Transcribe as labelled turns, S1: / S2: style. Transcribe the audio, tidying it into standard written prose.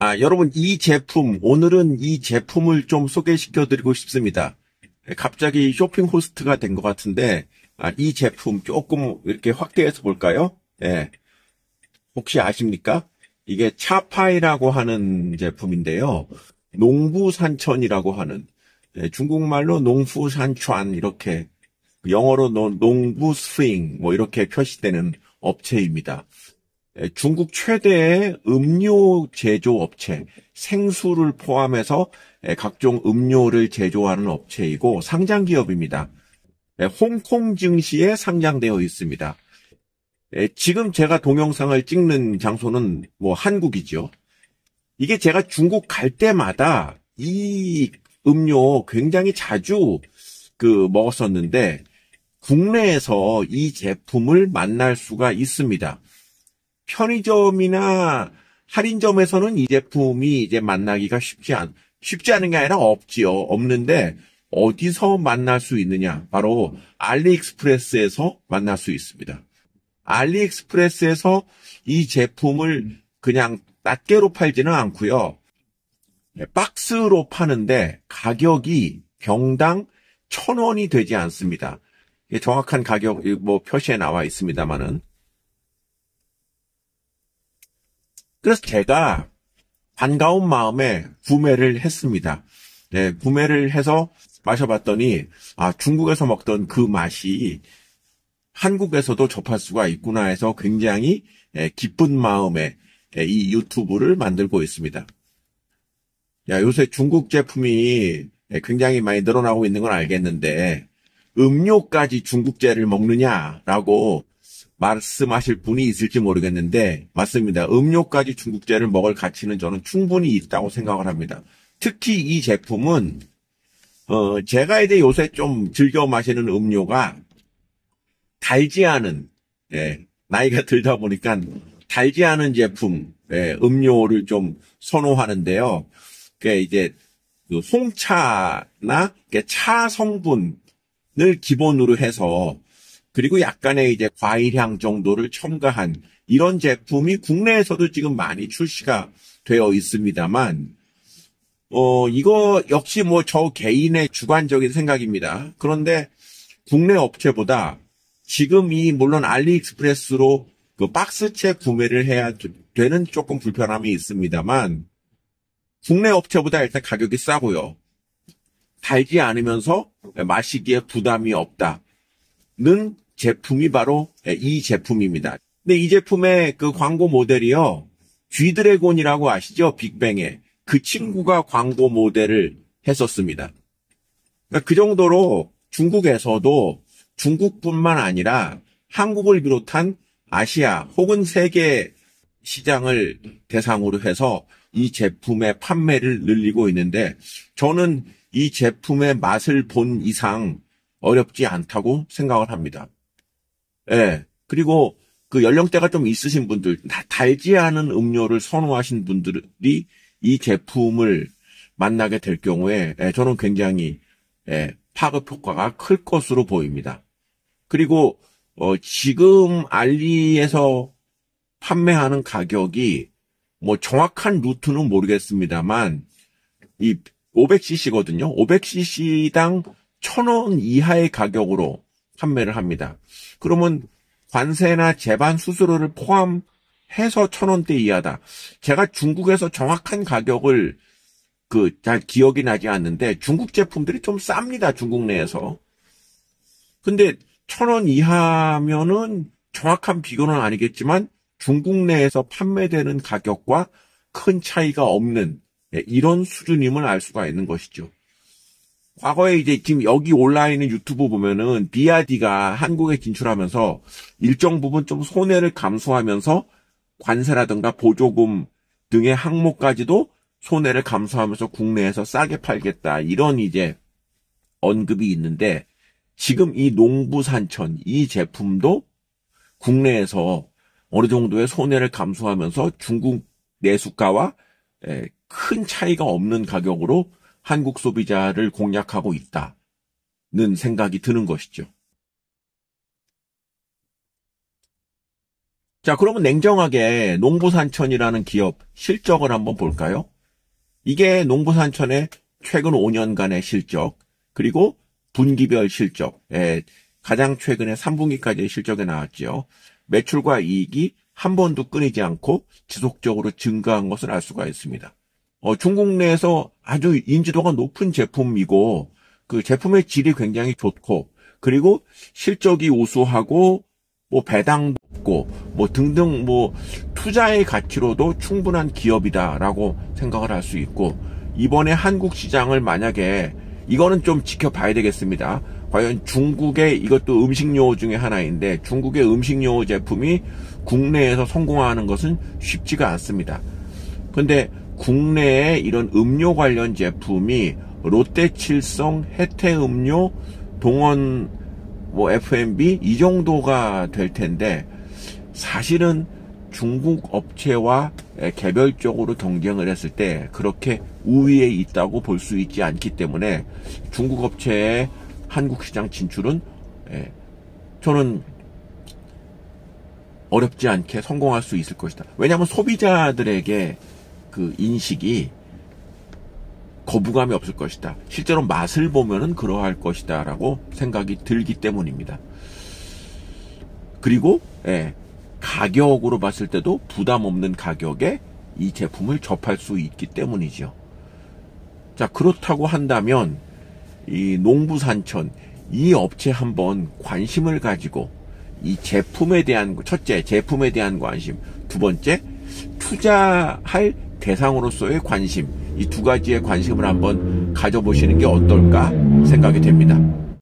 S1: 여러분, 오늘은 이 제품을 좀 소개시켜 드리고 싶습니다. 갑자기 쇼핑 호스트가 된 것 같은데, 이 제품 조금 이렇게 확대해서 볼까요? 예, 혹시 아십니까? 이게 차파이라고 하는 제품인데요. 농부산천이라고 하는, 중국말로 농부산천 이렇게, 영어로 농부스프링 뭐 이렇게 표시되는 업체입니다. 중국 최대의 음료 제조 업체, 생수를 포함해서 각종 음료를 제조하는 업체이고 상장 기업입니다. 홍콩 증시에 상장되어 있습니다. 지금 제가 동영상을 찍는 장소는 뭐 한국이죠. 이게 제가 중국 갈 때마다 이 음료 굉장히 자주 먹었었는데 국내에서 이 제품을 만날 수가 있습니다. 편의점이나 할인점에서는 이 제품이 이제 만나기가 쉽지 않은 게 아니라 없는데, 어디서 만날 수 있느냐? 바로 알리익스프레스에서 만날 수 있습니다. 알리익스프레스에서 이 제품을 그냥 낱개로 팔지는 않고요. 박스로 파는데 가격이 병당 1,000원이 되지 않습니다. 정확한 가격, 뭐 표시에 나와 있습니다만은. 그래서 제가 반가운 마음에 구매를 했습니다. 네, 구매를 해서 마셔봤더니, 중국에서 먹던 그 맛이 한국에서도 접할 수가 있구나 해서 굉장히 기쁜 마음에 이 유튜브를 만들고 있습니다. 요새 중국 제품이 굉장히 많이 늘어나고 있는 건 알겠는데, 음료까지 중국제를 먹느냐라고 말씀하실 분이 있을지 모르겠는데 맞습니다. 음료까지 중국제를 먹을 가치는 저는 충분히 있다고 생각을 합니다. 특히 이 제품은 제가 이제 요새 좀 즐겨 마시는 음료가 달지 않은 나이가 들다 보니까 달지 않은 제품 음료를 좀 선호하는데요. 그게 이제 홍차나 차 성분을 기본으로 해서 그리고 약간의 이제 과일향 정도를 첨가한 이런 제품이 국내에서도 지금 많이 출시가 되어 있습니다만, 이거 역시 뭐 저 개인의 주관적인 생각입니다. 그런데 국내 업체보다 지금 물론 알리익스프레스로 그 박스채 구매를 해야 되는 조금 불편함이 있습니다만, 국내 업체보다 일단 가격이 싸고요. 달지 않으면서 마시기에 부담이 없다. 는 제품이 바로 이 제품입니다. 근데 이 제품의 그 광고 모델이요. G드래곤이라고 아시죠? 빅뱅의. 그 친구가 광고 모델을 했었습니다. 그러니까 그 정도로 중국에서도 중국뿐만 아니라 한국을 비롯한 아시아 혹은 세계 시장을 대상으로 해서 이 제품의 판매를 늘리고 있는데 저는 이 제품의 맛을 본 이상 어렵지 않다고 생각을 합니다. 예. 그리고 그 연령대가 좀 있으신 분들, 달지 않은 음료를 선호하신 분들이 이 제품을 만나게 될 경우에 저는 굉장히 파급 효과가 클 것으로 보입니다. 그리고 지금 알리에서 판매하는 가격이 뭐 정확한 루트는 모르겠습니다만 이 500cc거든요. 500cc당 1,000원 이하의 가격으로 판매를 합니다. 그러면 관세나 제반 수수료를 포함해서 1,000원대 이하다. 제가 중국에서 정확한 가격을 잘 기억이 나지 않는데 중국 제품들이 좀 쌉니다. 중국 내에서. 근데 1,000원 이하면은 정확한 비교는 아니겠지만 중국 내에서 판매되는 가격과 큰 차이가 없는 이런 수준임을 알 수가 있는 것이죠. 과거에 이제 지금 여기 올라 있는 유튜브 보면은 비아디가 한국에 진출하면서 일정 부분 좀 손해를 감수하면서 관세라든가 보조금 등의 항목까지도 손해를 감수하면서 국내에서 싸게 팔겠다 이런 이제 언급이 있는데 지금 이 농부산천 이 제품도 국내에서 어느 정도의 손해를 감수하면서 중국 내수가와 큰 차이가 없는 가격으로 한국 소비자를 공략하고 있다는 생각이 드는 것이죠. 자, 그러면 냉정하게 농부산천이라는 기업 실적을 한번 볼까요? 이게 농부산천의 최근 5년간의 실적, 그리고 분기별 실적, 가장 최근에 3분기까지의 실적에 나왔죠. 매출과 이익이 한 번도 끊이지 않고 지속적으로 증가한 것을 알 수가 있습니다. 중국 내에서 아주 인지도가 높은 제품이고, 그 제품의 질이 굉장히 좋고, 그리고 실적이 우수하고, 뭐 배당도 없고, 뭐 등등 뭐 투자의 가치로도 충분한 기업이다라고 생각을 할 수 있고, 이번에 한국 시장을 만약에 이거는 좀 지켜봐야 되겠습니다. 과연 중국의 이것도 음식료 중에 하나인데 중국의 음식료 제품이 국내에서 성공하는 것은 쉽지가 않습니다. 근데 국내에 이런 음료 관련 제품이 롯데칠성, 혜태음료, 동원 뭐 F&B 이 정도가 될 텐데 사실은 중국 업체와 개별적으로 경쟁을 했을 때 그렇게 우위에 있다고 볼 수 있지 않기 때문에 중국 업체의 한국 시장 진출은 저는 어렵지 않게 성공할 수 있을 것이다. 왜냐하면 소비자들에게 그 인식이 거부감이 없을 것이다. 실제로 맛을 보면은 그러할 것이다 라고 생각이 들기 때문입니다. 그리고 가격으로 봤을 때도 부담 없는 가격에 이 제품을 접할 수 있기 때문이죠. 자, 그렇다고 한다면 이 농부산천 이 업체 한번 관심을 가지고 이 제품에 대한, 첫째 제품에 대한 관심, 두 번째 투자할 대상으로서의 관심, 이 두 가지의 관심을 한번 가져보시는 게 어떨까 생각이 됩니다.